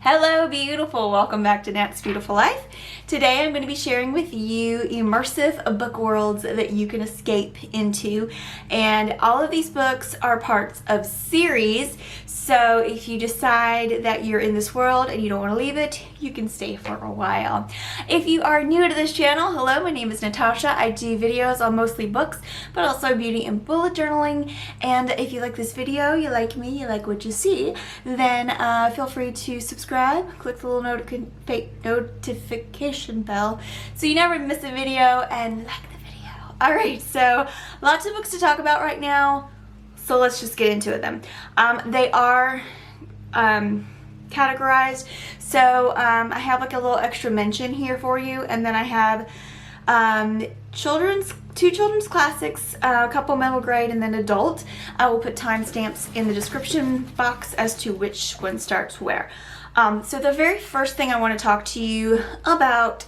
Hello beautiful, welcome back to Nat's Beautiful Life. Today I'm going to be sharing with you immersive book worlds that you can escape into, and all of these books are parts of series, so if you decide that you're in this world and you don't want to leave it, you can stay for a while. If you are new to this channel, hello, my name is Natasha. I do videos on mostly books, but also beauty and bullet journaling, and if you like this video, you like me, you like what you see, then feel free to subscribe, click the little notification bell so you never miss a video, and like the video. Alright, so lots of books to talk about right now, so let's just get into it then. They are categorized, so I have like a little extra mention here for you, and then I have two children's classics, a couple middle grade, and then adult. I will put timestamps in the description box as to which one starts where. So the very first thing I want to talk to you about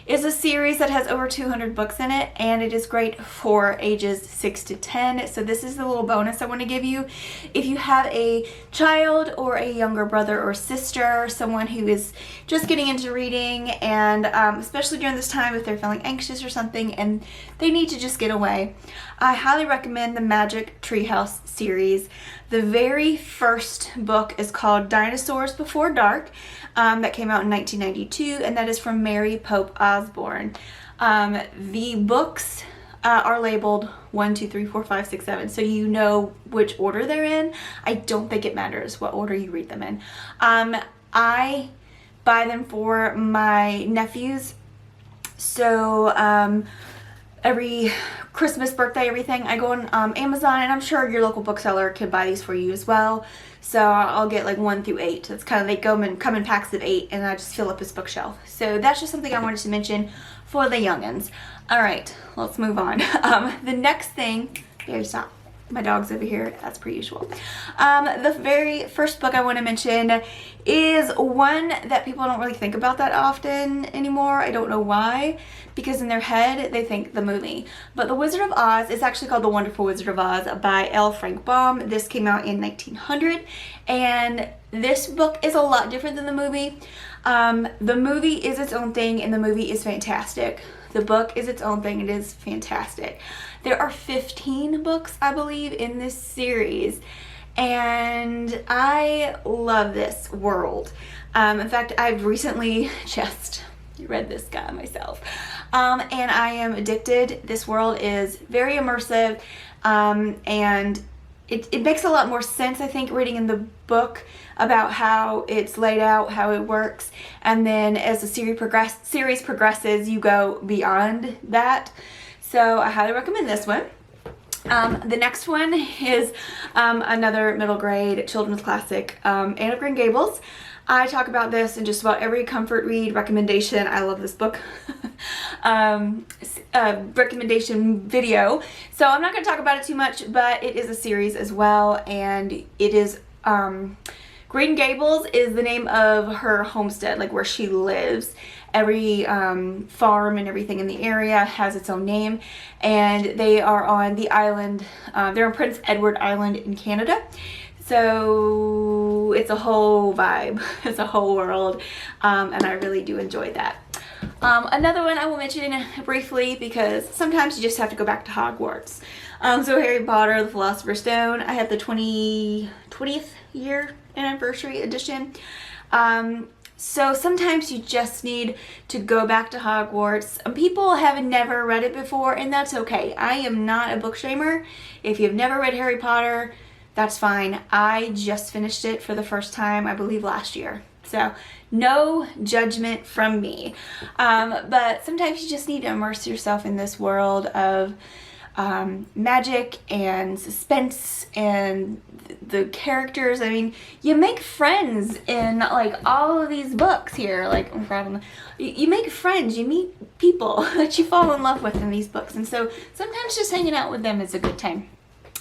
is a series that has over 200 books in it, and it is great for ages 6 to 10. So this is the little bonus I want to give you. If you have a child or a younger brother or sister, someone who is just getting into reading, and especially during this time if they're feeling anxious or something and they need to just get away, I highly recommend the Magic Treehouse series. The very first book is called Dinosaurs Before Dark, that came out in 1992, and that is from Mary Pope Osborne. The books are labeled 1, 2, 3, 4, 5, 6, 7, so you know which order they're in. I don't think it matters what order you read them in. I buy them for my nephews, so every Christmas, birthday, everything, I go on Amazon, and I'm sure your local bookseller can buy these for you as well. So I'll get like 1 through 8. It's kind of, they come in packs of 8, and I just fill up his bookshelf. So that's just something I wanted to mention for the youngins. All right, let's move on. The next thing, here, stop. My dog's over here, as per usual. The very first book I want to mention is one that people don't really think about that often anymore. I don't know why, because in their head they think the movie. But The Wizard of Oz is actually called The Wonderful Wizard of Oz by L. Frank Baum. This came out in 1900, and this book is a lot different than the movie. The movie is its own thing, and the movie is fantastic. The book is its own thing. It is fantastic. There are 15 books, I believe, in this series, and I love this world. In fact, I've recently just read this guy myself, and I am addicted. This world is very immersive, and it makes a lot more sense, I think, reading in the book about how it's laid out, how it works, and then as the series progresses, you go beyond that. So I highly recommend this one. The next one is another middle grade children's classic, Anne of Green Gables. I talk about this in just about every comfort read recommendation. I love this book. Recommendation video. So I'm not going to talk about it too much, but it is a series as well, and it is Green Gables is the name of her homestead, like where she lives. Every farm and everything in the area has its own name, and they are on the island, they're on Prince Edward Island in Canada. So it's a whole vibe, it's a whole world, and I really do enjoy that. Another one I will mention briefly, because sometimes you just have to go back to Hogwarts. So Harry Potter, the Philosopher's Stone, I have the 20th year anniversary edition. So sometimes you just need to go back to Hogwarts. People have never read it before, and that's okay. I am not a book shamer. If you've never read Harry Potter, that's fine. I just finished it for the first time, I believe, last year. So no judgment from me. But sometimes you just need to immerse yourself in this world of magic and suspense and the characters. I mean, you make friends in like all of these books here. Like, you make friends, you meet people that you fall in love with in these books, and so sometimes just hanging out with them is a good time.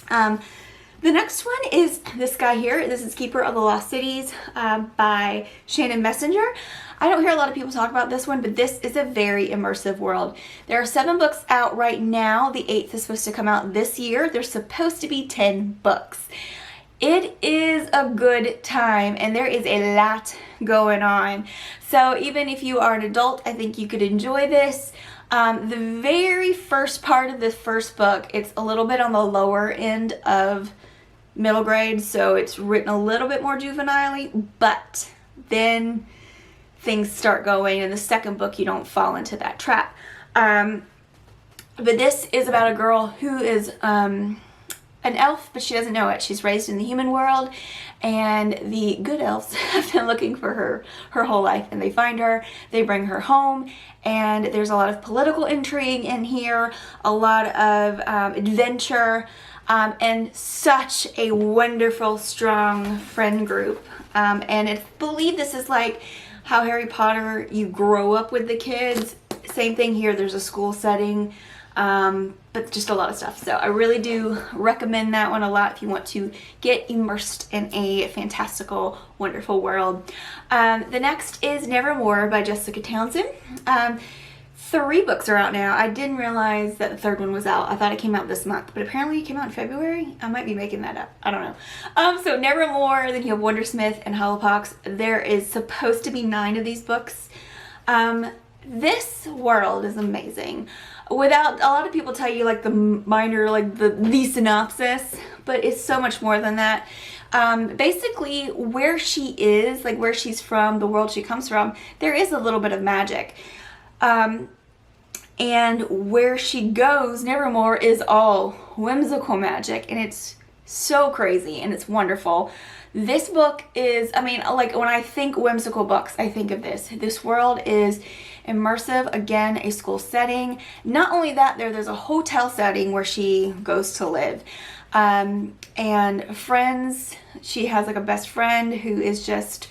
The next one is this guy here. This is Keeper of the Lost Cities by Shannon Messenger. I don't hear a lot of people talk about this one, but this is a very immersive world. There are 7 books out right now. The 8th is supposed to come out this year. There's supposed to be 10 books. It is a good time, and there is a lot going on. So even if you are an adult, I think you could enjoy this. The very first part of this first book, it's a little bit on the lower end of middle grade, so it's written a little bit more juvenile-y, but then things start going. In the second book, you don't fall into that trap. But this is about a girl who is an elf, but she doesn't know it. She's raised in the human world, and the good elves have been looking for her whole life, and they find her, they bring her home, and there's a lot of political intrigue in here, a lot of adventure, and such a wonderful, strong friend group. And I believe this is like how Harry Potter, you grow up with the kids. Same thing here, there's a school setting. But just a lot of stuff. So I really do recommend that one a lot if you want to get immersed in a fantastical, wonderful world. The next is Nevermore by Jessica Townsend. 3 books are out now. I didn't realize that the third one was out. I thought it came out this month, but apparently it came out in February. I might be making that up. I don't know. So Nevermore, then you have Wondersmith and Hollowpox. There is supposed to be 9 of these books. This world is amazing. Without, a lot of people tell you like the minor, like the synopsis, but it's so much more than that. Basically where she is, like where she's from, the world she comes from, there is a little bit of magic. And where she goes, Nevermore, is all whimsical magic, and it's so crazy and it's wonderful. This book is, I mean, like when I think whimsical books, I think of this. This world is immersive, again, a school setting. Not only that, there's a hotel setting where she goes to live. And friends, she has like a best friend who is just,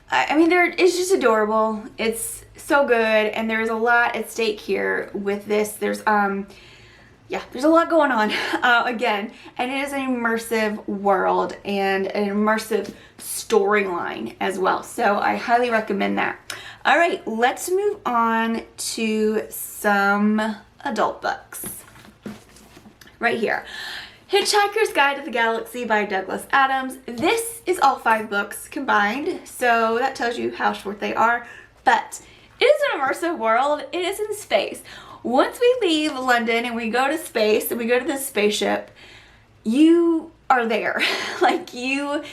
I mean, it's just adorable. It's so good, and there's a lot at stake here with this. There's a lot going on, again, and it is an immersive world and an immersive storyline as well. So I highly recommend that. All right, let's move on to some adult books. Right here. Hitchhiker's Guide to the Galaxy by Douglas Adams. This is all 5 books combined, so that tells you how short they are, but it is an immersive world. It is in space. Once we leave London and we go to space and we go to this spaceship, you are there. Like, you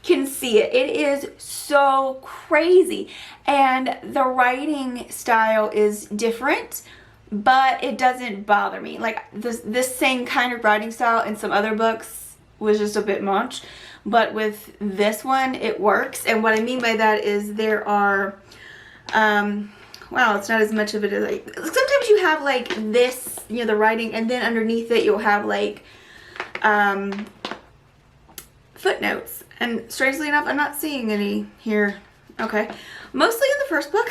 can see it. It is so crazy. And the writing style is different, but it doesn't bother me. Like, this same kind of writing style in some other books was just a bit much, but with this one, it works. And what I mean by that is there are, wow, it's not as much of it as like, sometimes you have like this, you know, the writing, and then underneath it you'll have like footnotes. And strangely enough, I'm not seeing any here. Okay, mostly in the first book,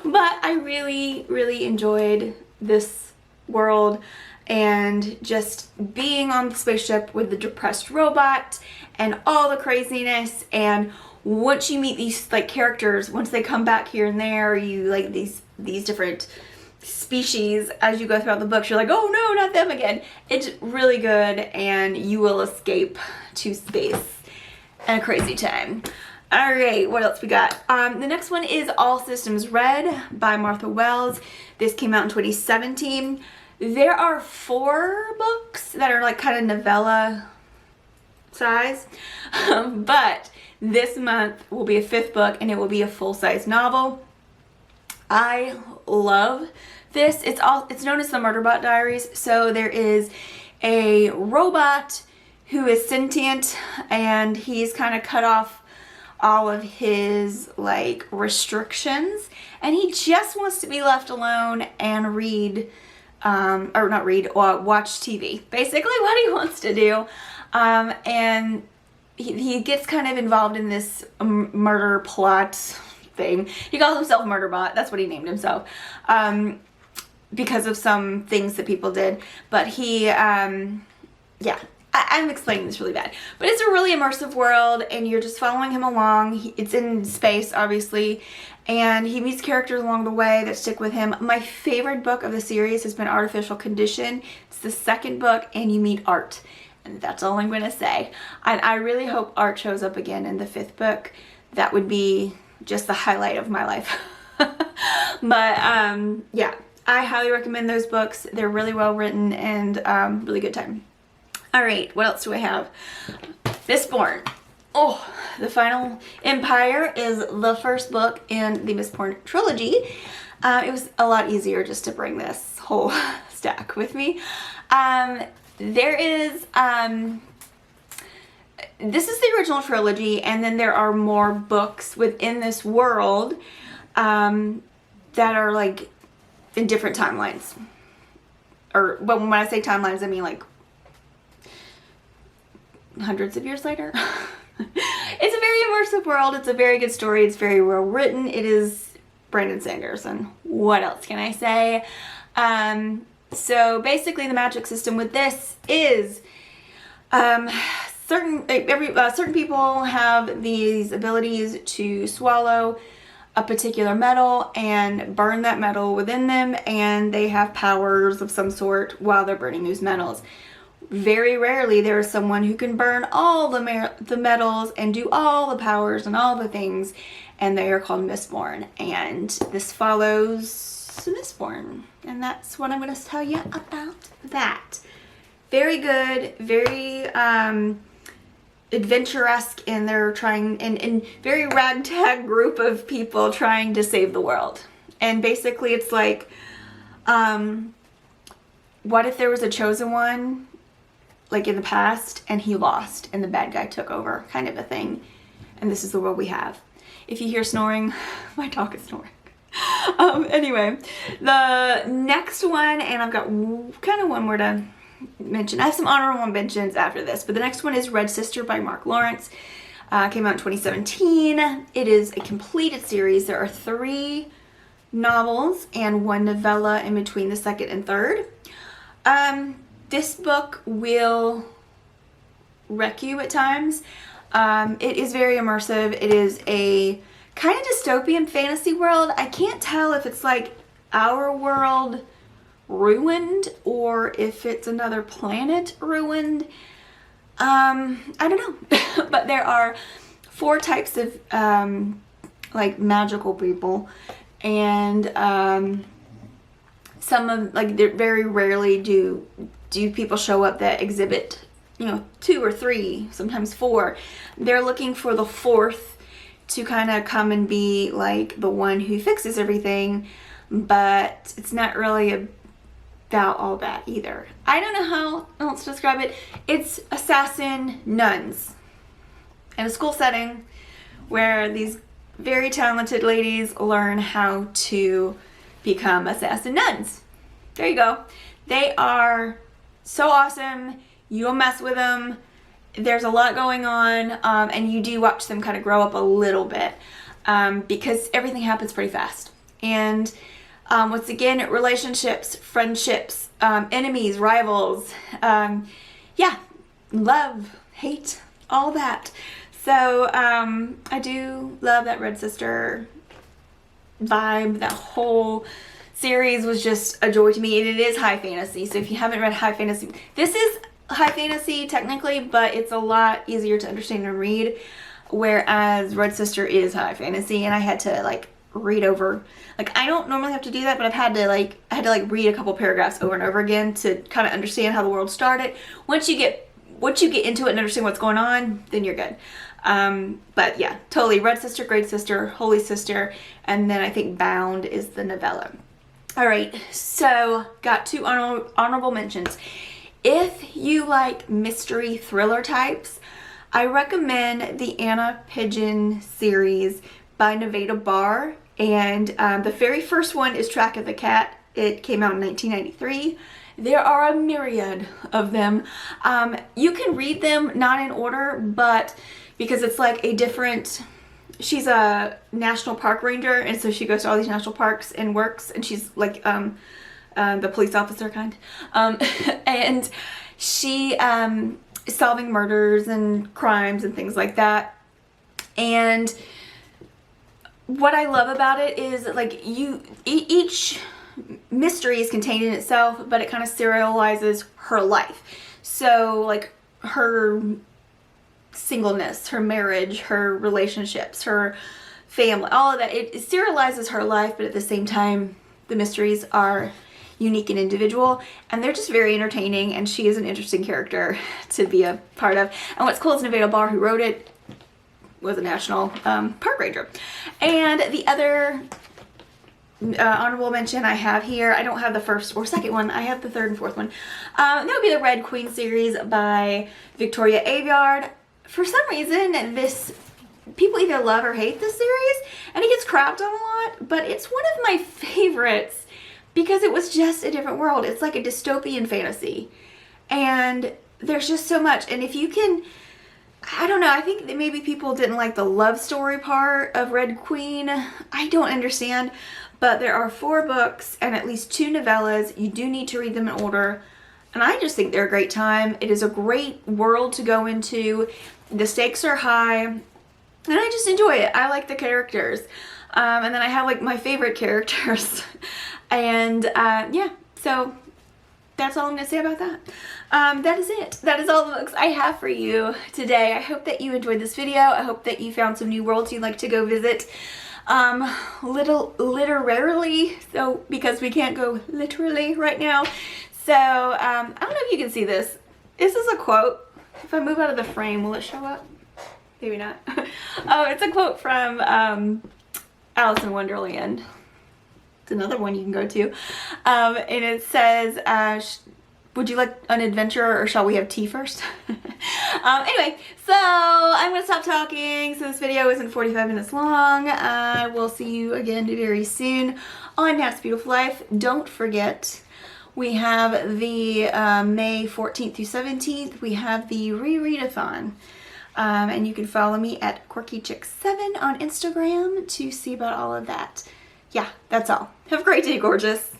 but I really, really enjoyed this world and just being on the spaceship with the depressed robot and all the craziness. And once you meet these like characters, once they come back here and there, you like these different species as you go throughout the books, you're like, oh no, not them again. It's really good, and you will escape to space and a crazy time. All right, what else we got? The next one is All Systems Red by Martha Wells. This came out in 2017. There are 4 books that are like kind of novella size, but this month will be a 5th book, and it will be a full-size novel. I love this. It's known as the Murderbot Diaries. So there is a robot who is sentient, and he's kind of cut off all of his like restrictions, and he just wants to be left alone and read, or not read, or watch TV. Basically what he wants to do. And he gets kind of involved in this murder plot thing. He calls himself Murderbot. That's what he named himself. Because of some things that people did. But he, yeah. I'm explaining this really bad. But it's a really immersive world, and you're just following him along. It's in space, obviously. And he meets characters along the way that stick with him. My favorite book of the series has been Artificial Condition. It's the 2nd book, and you meet Art. And that's all I'm going to say. And I really hope Art shows up again in the 5th book. that would be just the highlight of my life. But yeah, I highly recommend those books. They're really well written and really good time. All right, what else do I have? Mistborn. Oh, The Final Empire is the first book in the Mistborn trilogy. It was a lot easier just to bring this whole stack with me. There is, this is the original trilogy, and then there are more books within this world that are like in different timelines. Or, but when I say timelines, I mean like hundreds of years later. It's a very immersive world. It's a very good story. It's very well written. It is Brandon Sanderson. What else can I say? So basically the magic system with this is certain people have these abilities to swallow a particular metal and burn that metal within them, and they have powers of some sort while they're burning those metals. Very rarely there is someone who can burn all the metals and do all the powers and all the things, and they are called Mistborn. And this follows Mistborn, and that's what I'm going to tell you about that. Very good, very adventuresque, and they're trying, and very ragtag group of people trying to save the world. And basically it's like, what if there was a chosen one, like in the past, and he lost and the bad guy took over, kind of a thing. And this is the world we have. If you hear snoring, my dog is snoring. Anyway, the next one, and I've got kind of one more to mention. I have some honorable mentions after this, but the next one is Red Sister by Mark Lawrence. Came out in 2017. It is a completed series. There are 3 novels and 1 novella in between the second and third. This book will wreck you at times. It is very immersive. It is a kind of dystopian fantasy world. I can't tell if it's like our world ruined or if it's another planet ruined. I don't know. But there are 4 types of like magical people, and some of, like, very rarely do people show up that exhibit, you know, 2 or 3, sometimes 4. They're looking for the 4th to kind of come and be like the one who fixes everything, but it's not really about all that either. I don't know how else to describe it. It's assassin nuns in a school setting where these very talented ladies learn how to become assassin nuns. There you go. They are so awesome. You'll mess with them. There's a lot going on, and you do watch them kind of grow up a little bit, because everything happens pretty fast. And once again, relationships, friendships, enemies, rivals, yeah, love, hate, all that. So I do love that Red Sister vibe. That whole series was just a joy to me, and it is high fantasy. So if you haven't read high fantasy, this is high fantasy technically, but it's a lot easier to understand and read, whereas Red Sister is high fantasy, and I had to like read over, like, I don't normally have to do that, but I had to read a couple paragraphs over and over again to kind of understand how the world started. Once you get into it and understand what's going on, then you're good. But yeah, totally. Red Sister, Great Sister, Holy Sister, and then I think Bound is the novella. All right, so got 2 honorable mentions. If you like mystery thriller types, I recommend the Anna Pigeon series by Nevada Barr. And the very first one is Track of the Cat. It came out in 1993. There are a myriad of them. You can read them not in order, but because it's like a different, she's a national park ranger, and so she goes to all these national parks and works, and she's like the police officer kind. And she is solving murders and crimes and things like that. And what I love about it is, like, each mystery is contained in itself, but it kind of serializes her life. So like her singleness, her marriage, her relationships, her family, all of that. It serializes her life, but at the same time, the mysteries are unique and individual, and they're just very entertaining, and she is an interesting character to be a part of. And what's cool is Nevada Barr, who wrote it, was a national park ranger. And the other honorable mention I have here, I don't have the first or second one, I have the third and fourth one. That would be the Red Queen series by Victoria Aveyard. For some reason, people either love or hate this series, and it gets crapped on a lot, but it's one of my favorites because it was just a different world. It's like a dystopian fantasy, and there's just so much. And if you can, I don't know, I think that maybe people didn't like the love story part of Red Queen. I don't understand, but there are 4 books and at least 2 novellas. You do need to read them in order, and I just think they're a great time. It is a great world to go into. The stakes are high, and I just enjoy it. I like the characters. And then I have like my favorite characters. And yeah, so that's all I'm going to say about that. That is it. That is all the books I have for you today. I hope that you enjoyed this video. I hope that you found some new worlds you'd like to go visit. Literally, so because we can't go literally right now. So I don't know if you can see this. This is a quote. If I move out of the frame, will it show up? Maybe not. Oh, it's a quote from Alice in Wonderland. It's another one you can go to. And it says, would you like an adventure or shall we have tea first? Anyway, so I'm going to stop talking so this video isn't 45 minutes long. I will see you again very soon on Nat's Beautiful Life. Don't forget, we have the May 14th through 17th. We have the rereadathon. And you can follow me at QuirkyChick7 on Instagram to see about all of that. Yeah, that's all. Have a great day, gorgeous.